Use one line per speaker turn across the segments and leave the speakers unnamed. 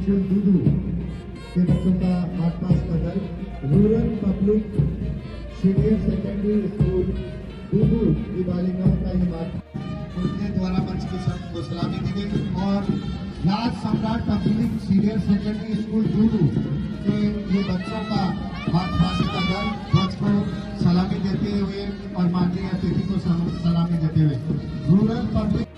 School Dudu के बच्चों का मार्च पास्ट का दल rural public senior secondary school Dudu की बालिकाओं का ये मार्च उनके द्वारा मंच की को सलामी दी गई और राज सम्राट public senior secondary school Dudu के ये बच्चों का मार्च पास्ट का दल ध्वज को सलामी देते हुए और माननीय अतिथि को सलामी देते हुए रूरल पब्लिक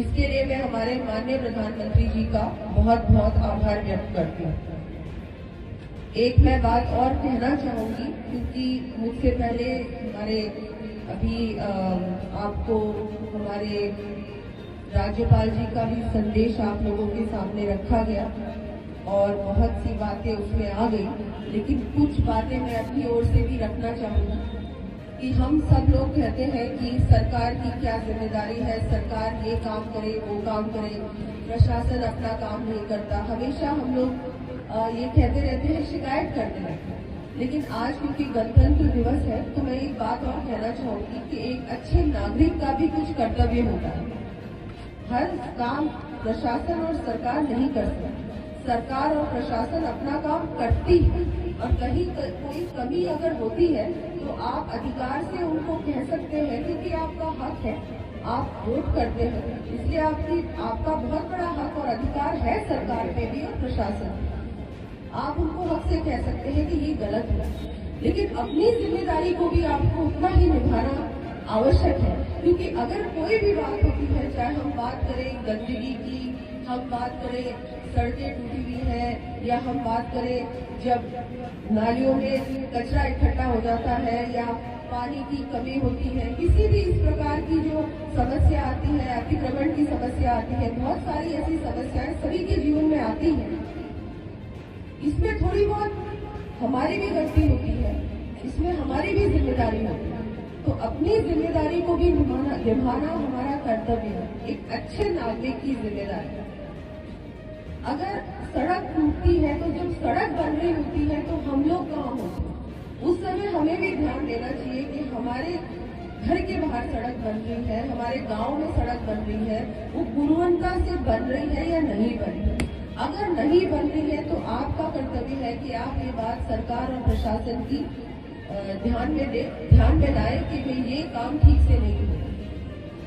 इसके लिए मैं हमारे माननीय प्रधानमंत्री जी का बहुत बहुत आभार व्यक्त करती हूँ। एक मैं बात और कहना चाहूंगी क्योंकि मुझसे पहले हमारे अभी आपको हमारे राज्यपाल जी का भी संदेश आप लोगों के सामने रखा गया और बहुत सी बातें उसमें आ गई, लेकिन कुछ बातें मैं अपनी ओर से भी रखना चाहूंगी कि हम सब लोग कहते हैं कि सरकार की क्या जिम्मेदारी है, सरकार ये काम करे वो काम करे, प्रशासन अपना काम नहीं करता। हमेशा हम लोग ये कहते रहते हैं, शिकायत करते रहते हैं। लेकिन आज क्योंकि गणतंत्र दिवस है तो मैं एक बात और कहना चाहूंगी कि एक अच्छे नागरिक का भी कुछ कर्तव्य होता है। हर काम प्रशासन और सरकार नहीं कर सकती, सरकार और प्रशासन अपना काम करती है और कहीं कोई कमी अगर होती है तो आप अधिकार से उनको कह सकते हैं क्योंकि आपका हक है, आप वोट करते हैं, इसलिए आपका बहुत बड़ा हक और अधिकार है सरकार पे भी और प्रशासन पे। आप उनको हक से कह सकते हैं कि ये गलत है, लेकिन अपनी जिम्मेदारी को भी आपको उतना ही निभाना आवश्यक है। क्योंकि अगर कोई भी बात होती है, चाहे हम बात करें गंदगी की, हम बात करें सड़कें टूटी हुई है, या हम बात करें जब नालियों में कचरा इकट्ठा हो जाता है या पानी की कमी होती है, किसी भी इस प्रकार की जो समस्या आती है, अतिक्रमण की समस्या आती है, बहुत सारी ऐसी समस्याएं सभी के जीवन में आती हैं। इसमें थोड़ी बहुत हमारी भी गलती होती है, इसमें हमारी भी जिम्मेदारी होती है, तो अपनी जिम्मेदारी को भी निभाना हमारा कर्तव्य है, एक अच्छे नागरिक की जिम्मेदारी। अगर सड़क टूटती है तो जब सड़क बन रही होती है तो हम लोग कहाँ होते हैं, उस समय हमें भी ध्यान देना चाहिए कि हमारे घर के बाहर सड़क बन रही है, हमारे गांव में सड़क बन रही है, वो गुणवत्ता से बन रही है या नहीं बन रही है। अगर नहीं बन रही है तो आपका कर्तव्य है कि आप ये बात सरकार और प्रशासन की ध्यान में लाए कि भाई ये काम ठीक से नहीं हो।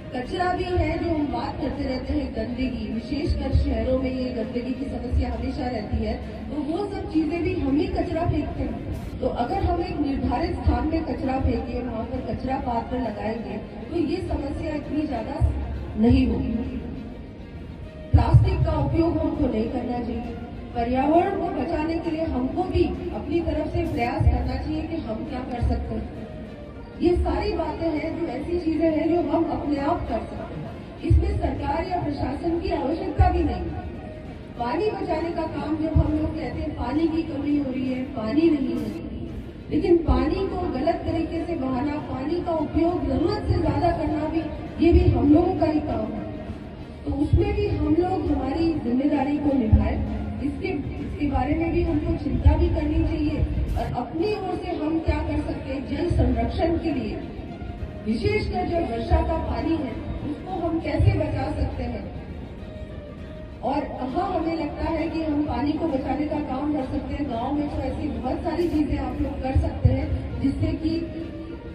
कचरा भी है जो हम बात करते रहते हैं, गंदगी, विशेषकर शहरों में ये गंदगी की समस्या हमेशा रहती है, तो वो सब चीजें भी हम ही कचरा फेंकते हैं। तो अगर हम एक निर्धारित स्थान में कचरा फेंके, वहां पर कचरा पात्र लगाएंगे तो ये समस्या इतनी ज्यादा नहीं होगी। प्लास्टिक का उपयोग हमको नहीं करना चाहिए। पर्यावरण को बचाने के लिए हमको भी अपनी तरफ से प्रयास करना चाहिए कि हम क्या कर सकते हैं। ये सारी बातें हैं जो ऐसी चीजें हैं जो हम अपने आप कर सकते हैं, इसमें सरकार या प्रशासन की आवश्यकता भी नहीं है। पानी बचाने का काम जब हम लोग कहते हैं पानी की कमी हो रही है, पानी नहीं है, लेकिन पानी को गलत तरीके से बहाना, पानी का उपयोग जरूरत से ज्यादा करना भी ये भी हम लोगों का ही काम है। तो उसमें भी हम लोग हमारी जिम्मेदारी को निभाएं। इसके बारे में भी हमको चिंता भी करनी चाहिए और अपनी ओर से हम क्या कर सकते हैं जल संरक्षण के लिए, विशेषकर जो वर्षा का पानी है उसको हम कैसे बचा सकते हैं और कहाँ हमें लगता है कि हम पानी को बचाने का काम कर सकते हैं। गांव में तो ऐसी बहुत सारी चीजें आप लोग कर सकते हैं जिससे कि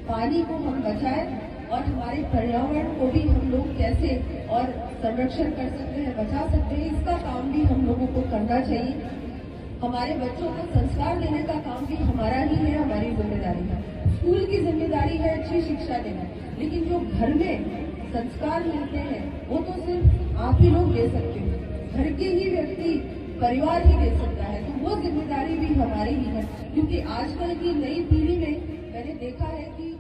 पानी को हम बचाएं और हमारे पर्यावरण को भी हम लोग कैसे और संरक्षण कर सकते हैं, बचा सकते हैं, इसका काम भी हम लोगों को करना चाहिए। हमारे बच्चों को संस्कार देने का काम भी हमारा ही है, हमारी जिम्मेदारी है। स्कूल की जिम्मेदारी है अच्छी शिक्षा देना, लेकिन जो घर में संस्कार मिलते हैं वो तो सिर्फ आप ही लोग दे सकते हैं, घर के ही व्यक्ति, परिवार ही दे सकता है। तो वो जिम्मेदारी भी हमारी ही है, क्योंकि आजकल की नई पीढ़ी में मैंने देखा है कि